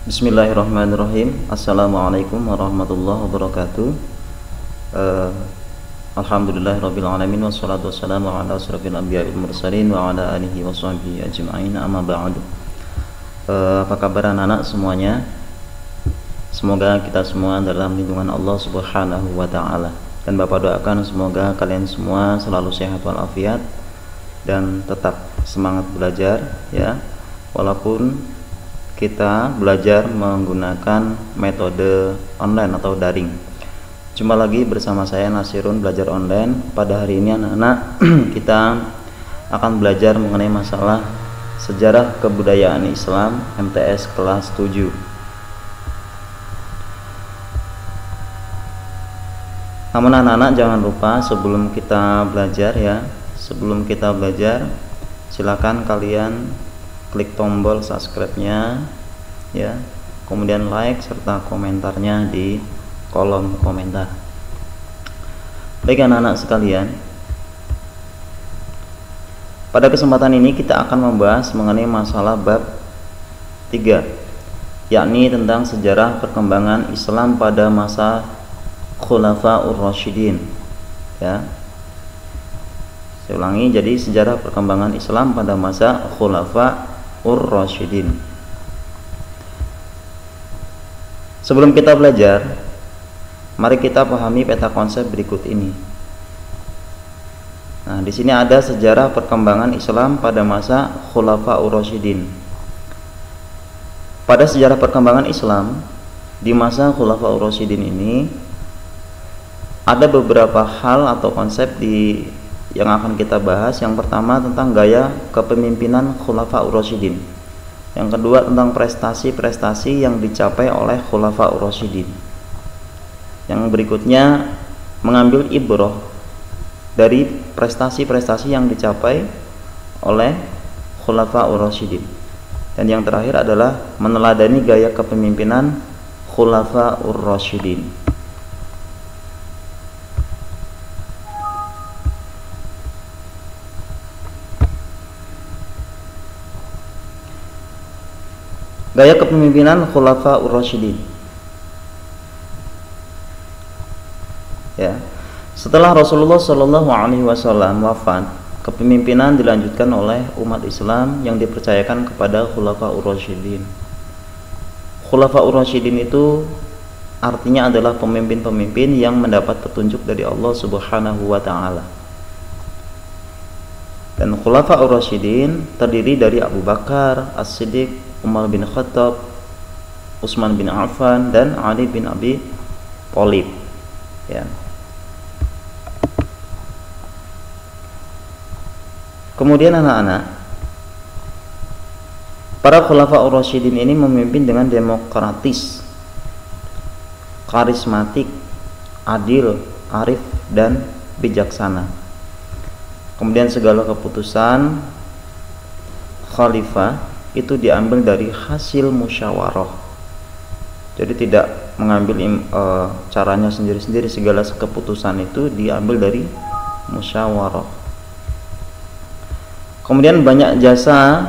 Bismillahirrahmanirrahim. Assalamualaikum warahmatullahi wabarakatuh. Alhamdulillahirabbil alamin wassalatu wassalamu ala asyrafil anbiya'i wal mursalin wa ala alihi washabbihi ajma'in. Amma ba'du. Apa kabar anak-anak semuanya? Semoga kita semua dalam lindungan Allah Subhanahu wa taala. Dan Bapak doakan semoga kalian semua selalu sehat walafiat dan tetap semangat belajar ya. Walaupun kita belajar menggunakan metode online atau daring. Jumpa lagi bersama saya Nasirun Belajar Online. Pada hari ini anak-anak kita akan belajar mengenai masalah sejarah kebudayaan Islam MTS kelas 7. Namun anak-anak jangan lupa sebelum kita belajar ya, silakan kalian klik tombol subscribe-nya ya, kemudian like serta komentarnya di kolom komentar. Baik anak-anak sekalian, pada kesempatan ini kita akan membahas mengenai masalah bab 3, yakni tentang sejarah perkembangan Islam pada masa Khulafaur Rasyidin ya. Saya ulangi, jadi sejarah perkembangan Islam pada masa Khulafaur Rasyidin. Sebelum kita belajar, mari kita pahami peta konsep berikut ini. Nah, di sini ada sejarah perkembangan Islam pada masa Khulafaur Rasyidin. Pada sejarah perkembangan Islam di masa Khulafaur Rasyidin ini ada beberapa hal atau konsep yang akan kita bahas. Yang pertama tentang gaya kepemimpinan Khulafaur Rasyidin. Yang kedua tentang prestasi-prestasi yang dicapai oleh Khulafaur Rasyidin. Yang berikutnya mengambil ibrah dari prestasi-prestasi yang dicapai oleh Khulafaur Rasyidin. Dan yang terakhir adalah meneladani gaya kepemimpinan Khulafaur Rasyidin. Gaya kepemimpinan Khulafaur Rasyidin. Ya. Setelah Rasulullah Shallallahu alaihi wasallam wafat, kepemimpinan dilanjutkan oleh umat Islam yang dipercayakan kepada Khulafaur Rasyidin. Khulafaur Rasyidin itu artinya adalah pemimpin-pemimpin yang mendapat petunjuk dari Allah Subhanahu wa taala. Dan Khulafaur Rasyidin terdiri dari Abu Bakar As-Siddiq, Umar bin Khattab, Utsman bin Affan, dan Ali bin Abi Thalib ya. Kemudian anak-anak, para Khulafaur Rasyidin ini memimpin dengan demokratis, karismatik, adil, arif, dan bijaksana. Kemudian segala keputusan khalifah itu diambil dari hasil musyawarah. Jadi tidak mengambil caranya sendiri-sendiri, segala keputusan itu diambil dari musyawarah. Kemudian banyak jasa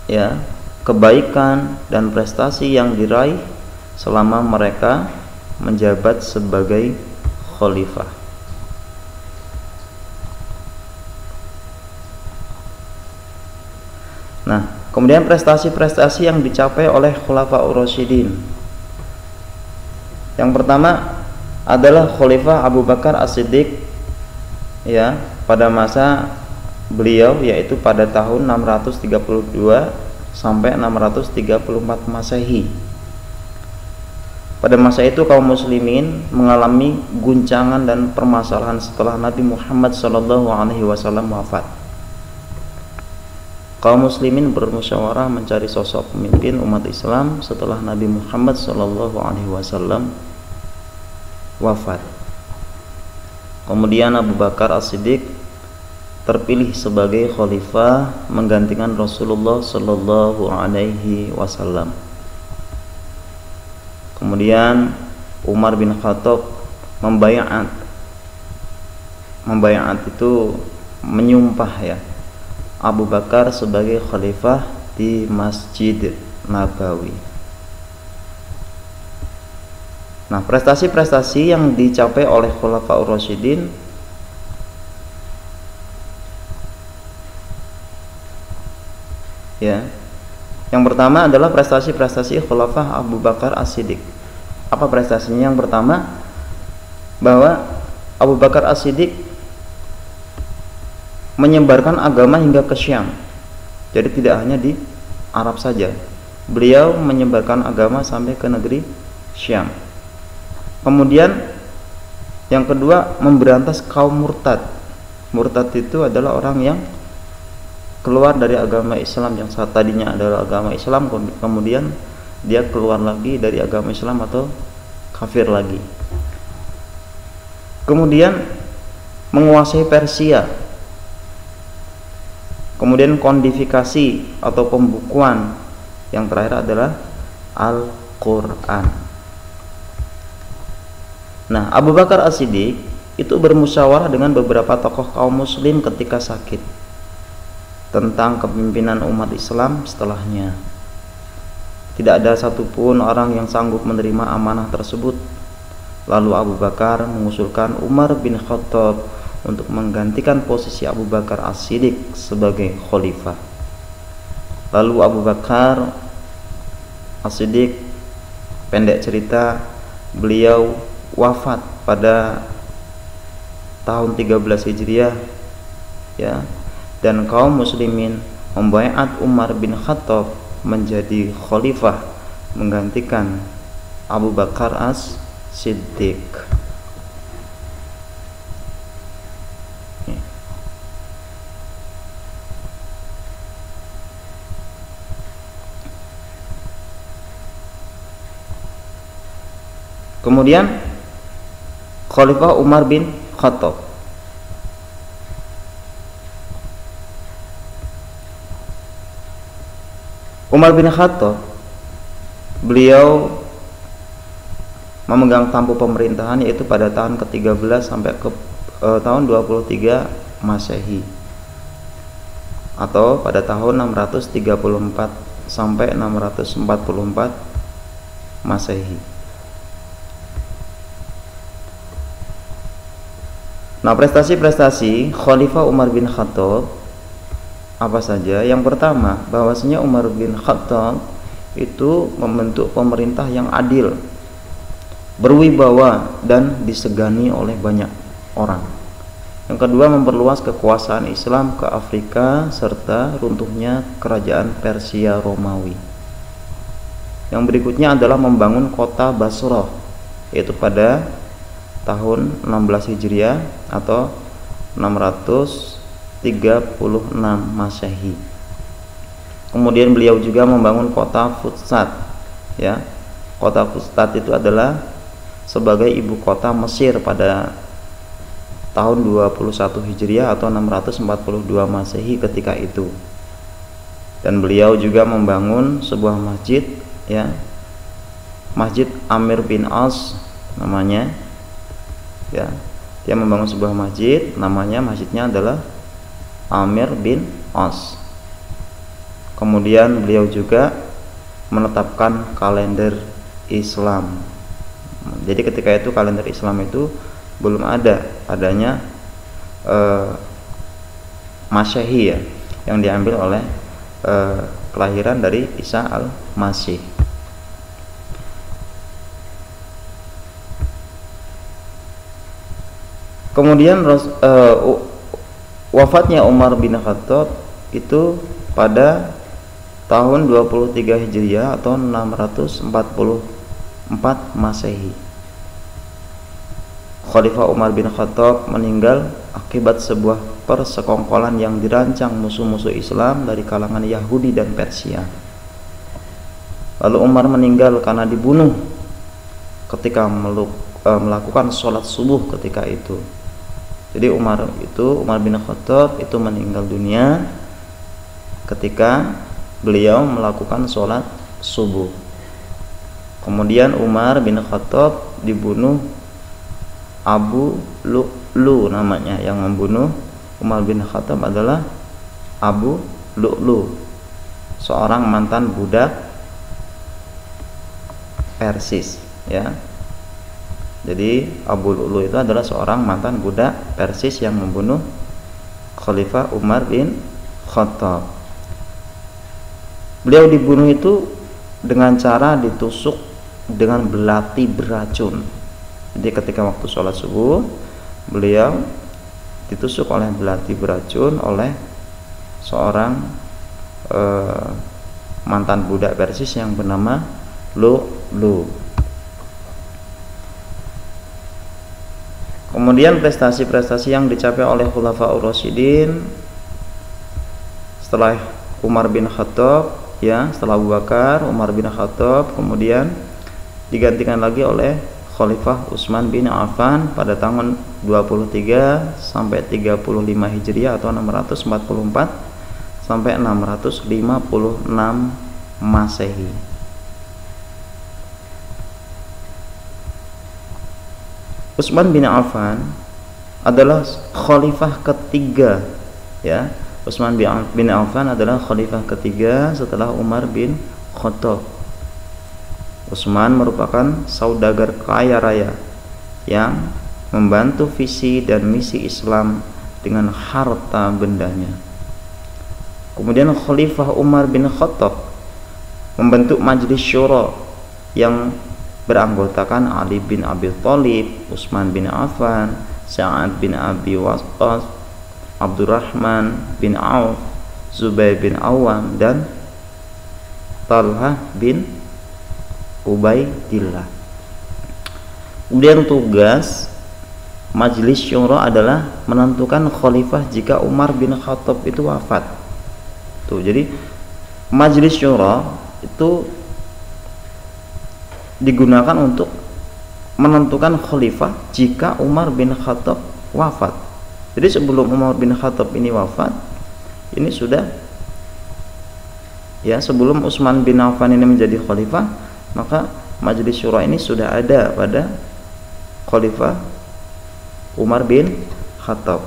ya, kebaikan dan prestasi yang diraih selama mereka menjabat sebagai khalifah. Nah, kemudian prestasi-prestasi yang dicapai oleh Khulafaur Rasyidin. Yang pertama adalah Khalifah Abu Bakar As-Siddiq ya, pada masa beliau, yaitu pada tahun 632 sampai 634 Masehi. Pada masa itu kaum muslimin mengalami guncangan dan permasalahan setelah Nabi Muhammad SAW wafat. Kaum muslimin bermusyawarah mencari sosok pemimpin umat Islam setelah Nabi Muhammad SAW wafat. Kemudian Abu Bakar As-Siddiq terpilih sebagai khalifah menggantikan Rasulullah SAW. Kemudian Umar bin Khattab membayat itu menyumpah ya, Abu Bakar sebagai khalifah di Masjid Nabawi. Nah, prestasi-prestasi yang dicapai oleh Khulafaur Rasyidin ya. Yang pertama adalah prestasi-prestasi Khulafah Abu Bakar As-Siddiq. Apa prestasinya? Yang pertama, bahwa Abu Bakar As-Siddiq menyebarkan agama hingga ke Syam. Jadi tidak hanya di Arab saja. Beliau menyebarkan agama sampai ke negeri Syam. Kemudian yang kedua, memberantas kaum murtad. Murtad itu adalah orang yang keluar dari agama Islam, yang saat tadinya adalah agama Islam kemudian dia keluar lagi dari agama Islam atau kafir lagi. Kemudian menguasai Persia. Kemudian kodifikasi atau pembukuan. Yang terakhir adalah Al-Quran. Nah, Abu Bakar As-Siddiq itu bermusyawarah dengan beberapa tokoh kaum muslim ketika sakit tentang kepemimpinan umat Islam setelahnya. Tidak ada satupun orang yang sanggup menerima amanah tersebut. Lalu Abu Bakar mengusulkan Umar bin Khattab untuk menggantikan posisi Abu Bakar As-Siddiq sebagai khalifah. Lalu Abu Bakar As-Siddiq, pendek cerita, beliau wafat pada tahun 13 Hijriah ya, dan kaum muslimin membaiat Umar bin Khattab menjadi khalifah menggantikan Abu Bakar As-Siddiq. Kemudian Khalifah Umar bin Khattab. Umar bin Khattab, beliau memegang tampuk pemerintahan yaitu pada tahun ke-13 sampai ke tahun 23 Masehi, atau pada tahun 634 sampai 644 Masehi. Nah, prestasi-prestasi Khalifah Umar bin Khattab apa saja? Yang pertama, bahwasanya Umar bin Khattab itu membentuk pemerintah yang adil, berwibawa dan disegani oleh banyak orang. Yang kedua, memperluas kekuasaan Islam ke Afrika serta runtuhnya kerajaan Persia Romawi. Yang berikutnya adalah membangun kota Basrah, yaitu pada tahun 16 Hijriah atau 636 Masehi. Kemudian beliau juga membangun kota Fustat ya. Kota Fustat itu adalah sebagai ibu kota Mesir pada tahun 21 Hijriah atau 642 Masehi ketika itu. Dan beliau juga membangun sebuah masjid ya. Masjid Amir bin As namanya. Ya, dia membangun sebuah masjid, masjidnya adalah Amir bin As. Kemudian beliau juga menetapkan kalender Islam. Jadi ketika itu kalender Islam itu belum adanya Masehi ya, yang diambil oleh kelahiran dari Isa al-Masih. Kemudian wafatnya Umar bin Khattab itu pada tahun 23 Hijriah atau 644 Masehi. Khalifah Umar bin Khattab meninggal akibat sebuah persekongkolan yang dirancang musuh-musuh Islam dari kalangan Yahudi dan Persia. Lalu Umar meninggal karena dibunuh ketika melakukan sholat subuh ketika itu. Jadi Umar bin Khattab itu meninggal dunia ketika beliau melakukan sholat subuh. Kemudian Umar bin Khattab dibunuh Abu Lu'lu namanya. Yang membunuh Umar bin Khattab adalah Abu Lu'lu, seorang mantan budak Persis ya. Jadi Abu Lu'lu' itu adalah seorang mantan budak Persis yang membunuh Khalifah Umar bin Khattab. Beliau dibunuh itu dengan cara ditusuk dengan belati beracun. Jadi ketika waktu sholat subuh, beliau ditusuk oleh belati beracun oleh seorang mantan budak Persis yang bernama Lu'lu'. Kemudian prestasi-prestasi yang dicapai oleh Khulafaur Rasyidin setelah Umar bin Khattab, ya, setelah Abu Bakar, Umar bin Khattab, kemudian digantikan lagi oleh Khalifah Utsman bin Affan pada tahun 23 sampai 35 Hijriah atau 644 sampai 656 Masehi. Utsman bin Affan adalah khalifah ketiga, ya. Utsman bin Affan adalah khalifah ketiga setelah Umar bin Khattab. Utsman merupakan saudagar kaya raya yang membantu visi dan misi Islam dengan harta bendanya. Kemudian Khalifah Umar bin Khattab membentuk majelis syura yang beranggotakan Ali bin Abi Thalib, Utsman bin Affan, Sa'ad bin Abi Waqqas, Abdurrahman bin Auf, Zubair bin Awam, dan Talhah bin Ubaidillah. Kemudian tugas majelis syura adalah menentukan khalifah jika Umar bin Khattab itu wafat. Tuh, jadi majelis syura itu digunakan untuk menentukan khalifah jika Umar bin Khattab wafat. Jadi sebelum Umar bin Khattab ini wafat, ini sudah, ya, sebelum Utsman bin Affan ini menjadi khalifah, maka majelis syura ini sudah ada pada khalifah Umar bin Khattab.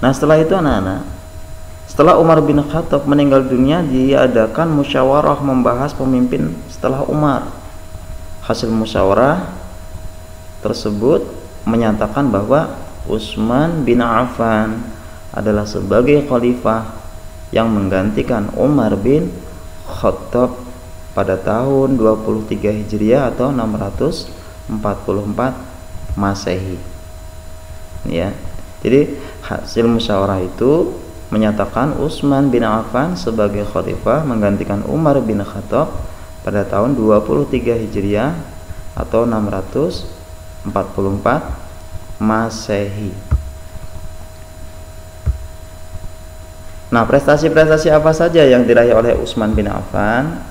Nah, setelah itu anak-anak, setelah Umar bin Khattab meninggal dunia, diadakan musyawarah membahas pemimpin setelah Umar. Hasil musyawarah tersebut menyatakan bahwa Utsman bin Affan adalah sebagai khalifah yang menggantikan Umar bin Khattab pada tahun 23 Hijriah atau 644 Masehi. Ya. Jadi hasil musyawarah itu menyatakan Utsman bin Affan sebagai khalifah menggantikan Umar bin Khattab pada tahun 23 Hijriah atau 644 Masehi. Nah, prestasi-prestasi apa saja yang diraih oleh Utsman bin Affan?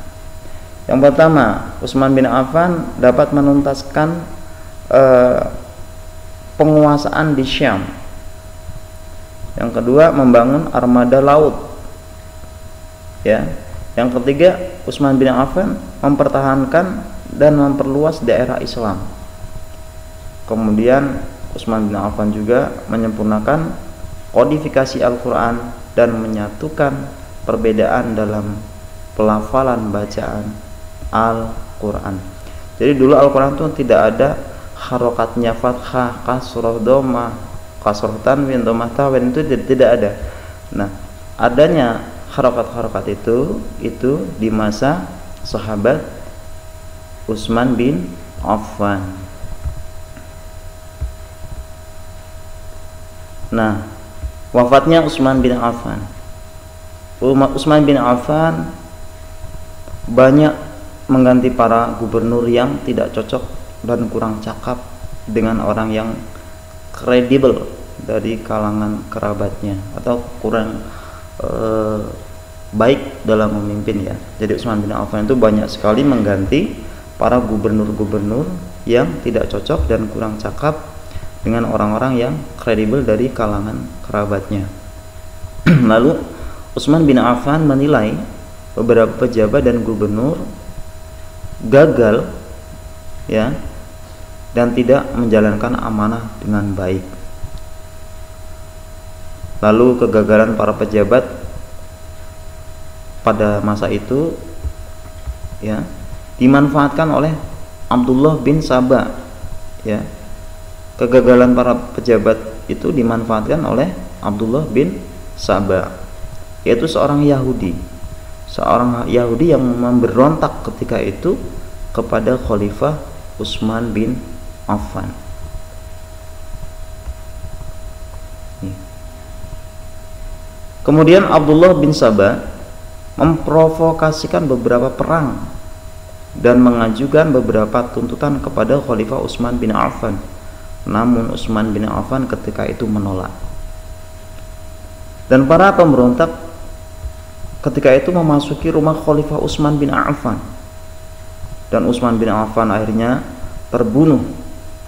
Yang pertama, Utsman bin Affan dapat menuntaskan penguasaan di Syam. Yang kedua, membangun armada laut, ya. Yang ketiga, Utsman bin Affan mempertahankan dan memperluas daerah Islam. Kemudian Utsman bin Affan juga menyempurnakan kodifikasi Al-Quran dan menyatukan perbedaan dalam pelafalan bacaan Al-Quran. Jadi dulu Al-Quran itu tidak ada harokatnya fathah, kasroh, dhamma, kasroh tanwin, dhammah tawin, itu tidak ada. Nah, adanya harokat-harokat itu di masa sahabat Utsman bin Affan. Nah, wafatnya Utsman bin Affan. Utsman bin Affan banyak mengganti para gubernur yang tidak cocok dan kurang cakap dengan orang yang kredibel dari kalangan kerabatnya atau kurang baik dalam memimpin, ya. Jadi Utsman bin Affan itu banyak sekali mengganti para gubernur-gubernur yang tidak cocok dan kurang cakap dengan orang-orang yang kredibel dari kalangan kerabatnya. Lalu Utsman bin Affan menilai beberapa pejabat dan gubernur gagal, ya, dan tidak menjalankan amanah dengan baik. Lalu kegagalan para pejabat pada masa itu, ya, dimanfaatkan oleh Abdullah bin Sabah ya, kegagalan para pejabat itu dimanfaatkan oleh Abdullah bin Saba, yaitu seorang Yahudi yang memberontak ketika itu kepada Khalifah Utsman bin Affan. Kemudian Abdullah bin Saba memprovokasikan beberapa perang dan mengajukan beberapa tuntutan kepada Khalifah Utsman bin Affan. Namun Utsman bin Affan ketika itu menolak. Dan para pemberontak ketika itu memasuki rumah Khalifah Utsman bin Affan. Dan Utsman bin Affan akhirnya terbunuh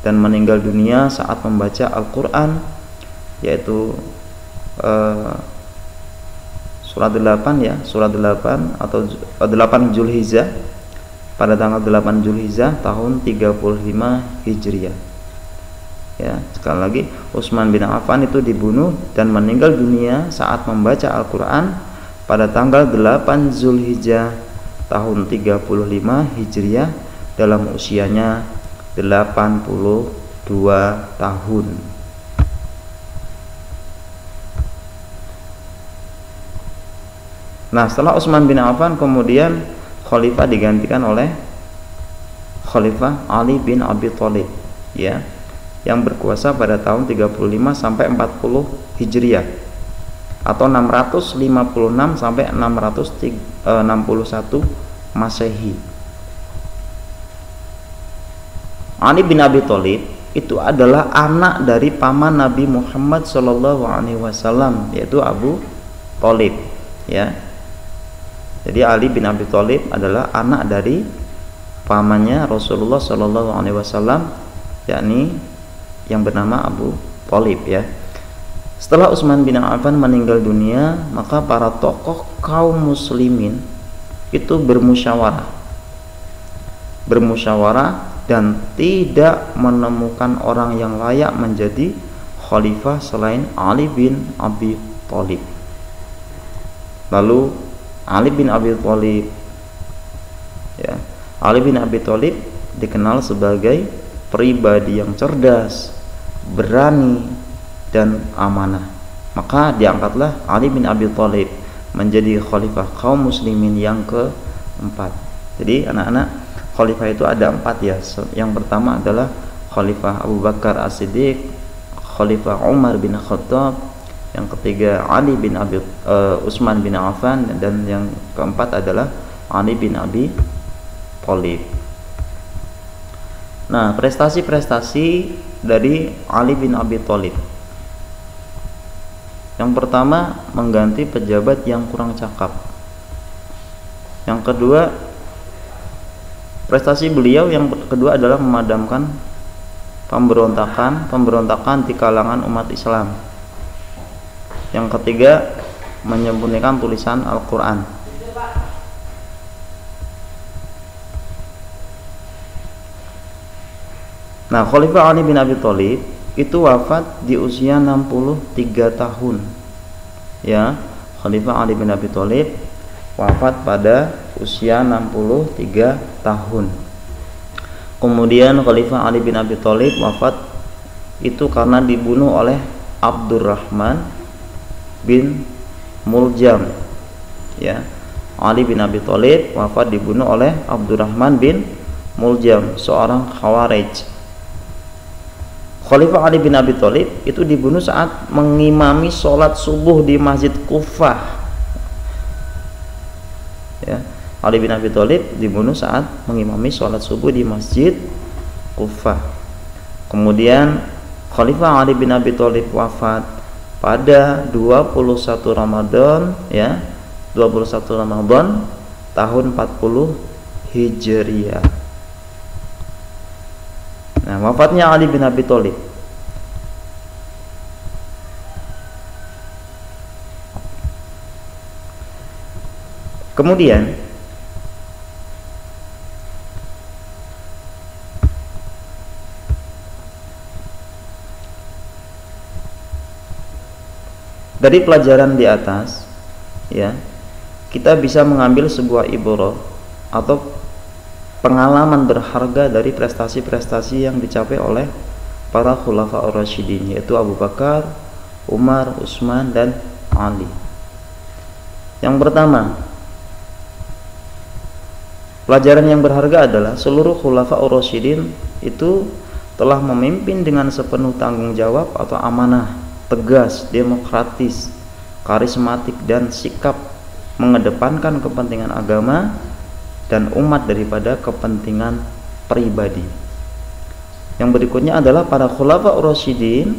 dan meninggal dunia saat membaca Al-Quran, yaitu surat 8 ya, surat 8 atau 8 Zulhijjah, pada tanggal 8 Zulhijjah tahun 35 Hijriah. Ya, sekali lagi Utsman bin Affan itu dibunuh dan meninggal dunia saat membaca Al-Quran pada tanggal 8 Zulhijjah tahun 35 Hijriah dalam usianya 82 tahun. Nah, setelah Utsman bin Affan kemudian khalifah digantikan oleh Khalifah Ali bin Abi Thalib, ya, yang berkuasa pada tahun 35 sampai 40 Hijriah atau 656 sampai 661 Masehi. Ali bin Abi Thalib itu adalah anak dari paman Nabi Muhammad SAW, yaitu Abu Thalib, ya. Jadi Ali bin Abi Thalib adalah anak dari pamannya Rasulullah SAW, yakni yang bernama Abu Thalib, ya. Setelah Utsman bin Affan meninggal dunia, maka para tokoh kaum muslimin itu bermusyawarah dan tidak menemukan orang yang layak menjadi khalifah selain Ali bin Abi Thalib. Lalu Ali bin Abi Thalib, ya, Ali bin Abi Thalib dikenal sebagai pribadi yang cerdas, berani, dan amanah. Maka diangkatlah Ali bin Abi Thalib menjadi khalifah kaum muslimin yang keempat. Jadi anak-anak, khalifah itu ada 4 ya. Yang pertama adalah Khalifah Abu Bakar As-Siddiq, Khalifah Umar bin Khattab, yang ketiga Ali bin Utsman bin Affan, dan yang keempat adalah Ali bin Abi Thalib. Nah, prestasi-prestasi dari Ali bin Abi Thalib. Yang pertama, mengganti pejabat yang kurang cakap. Yang kedua, prestasi beliau yang kedua adalah memadamkan pemberontakan di kalangan umat Islam. Yang ketiga, menyempurnakan tulisan Al-Quran. Nah, Khalifah Ali bin Abi Thalib itu wafat di usia 63 tahun. Ya, Khalifah Ali bin Abi Thalib wafat pada usia 63 tahun. Kemudian Khalifah Ali bin Abi Thalib wafat itu karena dibunuh oleh Abdurrahman bin Muljam. Ya, Ali bin Abi Thalib wafat dibunuh oleh Abdurrahman bin Muljam, seorang Khawarij. Khalifah Ali bin Abi Thalib itu dibunuh saat mengimami sholat subuh di Masjid Kufah. Ya, Ali bin Abi Thalib dibunuh saat mengimami sholat subuh di Masjid Kufah. Kemudian Khalifah Ali bin Abi Thalib wafat pada 21 Ramadan, ya, 21 Ramadan tahun 40 Hijriah. Nah, wafatnya Ali bin Abi Thalib. Kemudian dari pelajaran di atas, ya, kita bisa mengambil sebuah ibrah atau pengalaman berharga dari prestasi-prestasi yang dicapai oleh para khulafaur rasyidin, yaitu Abu Bakar, Umar, Utsman, dan Ali. Yang pertama, pelajaran yang berharga adalah seluruh khulafaur rasyidin itu telah memimpin dengan sepenuh tanggung jawab atau amanah, tegas, demokratis, karismatik, dan sikap mengedepankan kepentingan agama dan umat daripada kepentingan pribadi. Yang berikutnya adalah para khulafaur rasyidin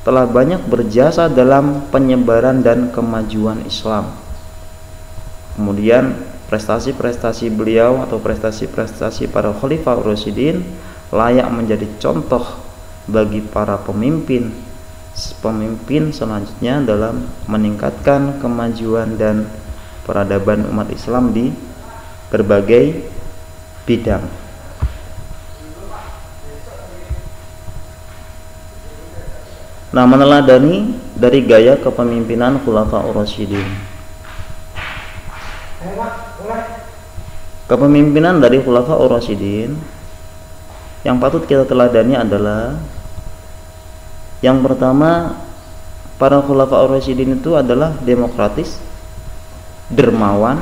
telah banyak berjasa dalam penyebaran dan kemajuan Islam. Kemudian prestasi-prestasi beliau atau prestasi-prestasi para khalifah rasyidin layak menjadi contoh bagi para pemimpin selanjutnya dalam meningkatkan kemajuan dan peradaban umat Islam di berbagai bidang. Nah, meneladani dari gaya kepemimpinan khulafaur rasyidin. Kepemimpinan dari khulafaur rasyidin yang patut kita teladani adalah, yang pertama, para khulafaur rasyidin itu adalah demokratis, dermawan,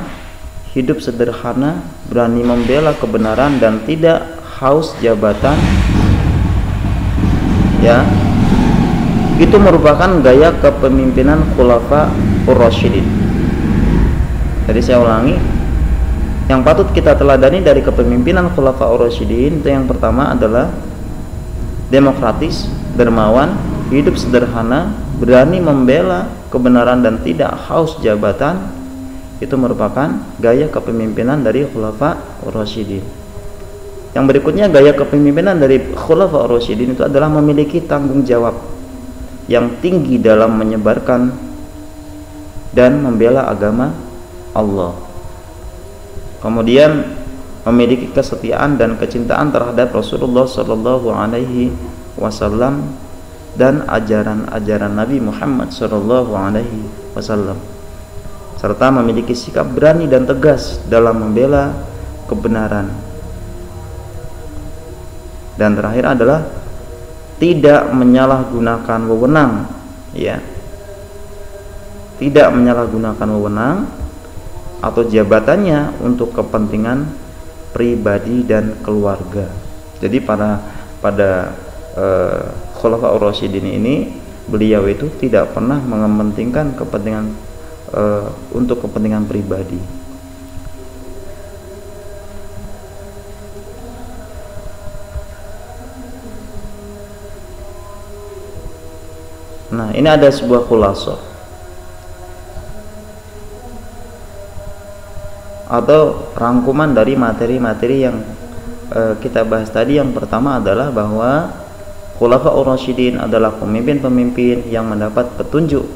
hidup sederhana, berani membela kebenaran dan tidak haus jabatan. Ya, itu merupakan gaya kepemimpinan khulafaur rasyidin. Jadi saya ulangi, yang patut kita teladani dari kepemimpinan khulafaur rasyidin itu yang pertama adalah demokratis, dermawan, hidup sederhana, berani membela kebenaran dan tidak haus jabatan. Itu merupakan gaya kepemimpinan dari khulafaur rasyidin. Yang berikutnya, gaya kepemimpinan dari khulafaur rasyidin itu adalah memiliki tanggung jawab yang tinggi dalam menyebarkan dan membela agama Allah. Kemudian memiliki kesetiaan dan kecintaan terhadap Rasulullah Shallallahu Alaihi Wasallam dan ajaran-ajaran Nabi Muhammad Shallallahu Alaihi Wasallam, serta memiliki sikap berani dan tegas dalam membela kebenaran. Dan terakhir adalah tidak menyalahgunakan wewenang, ya, tidak menyalahgunakan wewenang atau jabatannya untuk kepentingan pribadi dan keluarga. Jadi pada khulafaur rasyidin ini, beliau itu tidak pernah mementingkan kepentingan untuk kepentingan pribadi. Nah, ini ada sebuah khulasah atau rangkuman dari materi-materi yang kita bahas tadi. Yang pertama adalah bahwa khulafaur rasyidin adalah pemimpin-pemimpin yang mendapat petunjuk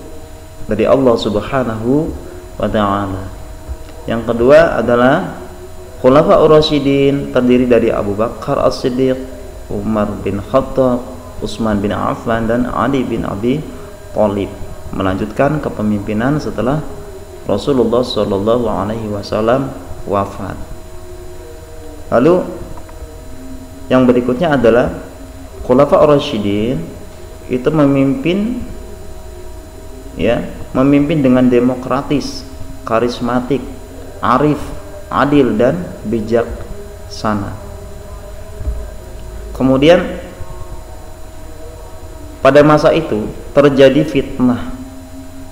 dari Allah Subhanahu wa ta'ala. Yang kedua adalah khulafaur rasyidin terdiri dari Abu Bakar As-Siddiq, Umar bin Khattab, Utsman bin Affan, dan Ali bin Abi Thalib, melanjutkan kepemimpinan setelah Rasulullah Shallallahu Alaihi Wasallam wafat. Lalu yang berikutnya adalah khulafaur rasyidin itu memimpin dengan demokratis, karismatik, arif, adil, dan bijaksana. Kemudian pada masa itu terjadi fitnah,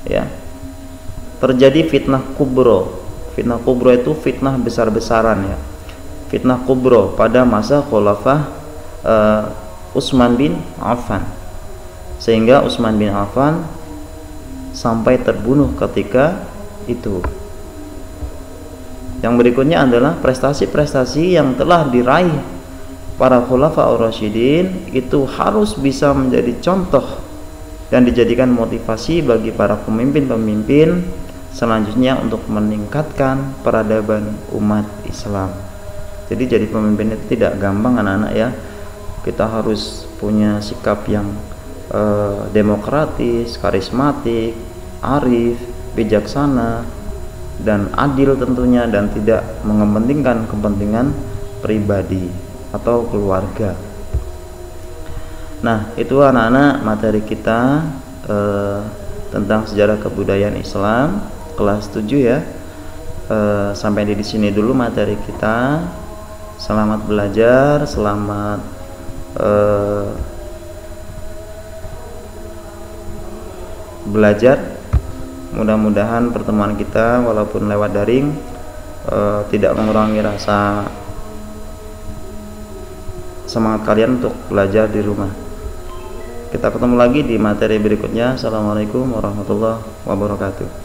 ya, terjadi fitnah kubro. Fitnah kubro itu fitnah besar-besaran, ya, fitnah kubro pada masa khulafah Utsman bin Affan, sehingga Utsman bin Affan sampai terbunuh ketika itu. Yang berikutnya adalah prestasi-prestasi yang telah diraih para khulafaur rasyidin itu harus bisa menjadi contoh dan dijadikan motivasi bagi para pemimpin-pemimpin selanjutnya untuk meningkatkan peradaban umat Islam. Jadi jadi pemimpin itu tidak gampang, anak-anak, ya. Kita harus punya sikap yang demokratis, karismatik, arif, bijaksana, dan adil tentunya, dan tidak mengepentingkan kepentingan pribadi atau keluarga. Nah, itu anak-anak materi kita tentang sejarah kebudayaan Islam kelas 7 ya. Sampai di sini dulu materi kita. Selamat belajar, selamat belajar. Mudah-mudahan pertemuan kita walaupun lewat daring tidak mengurangi rasa semangat kalian untuk belajar di rumah. Kita ketemu lagi di materi berikutnya. Assalamualaikum warahmatullahi wabarakatuh.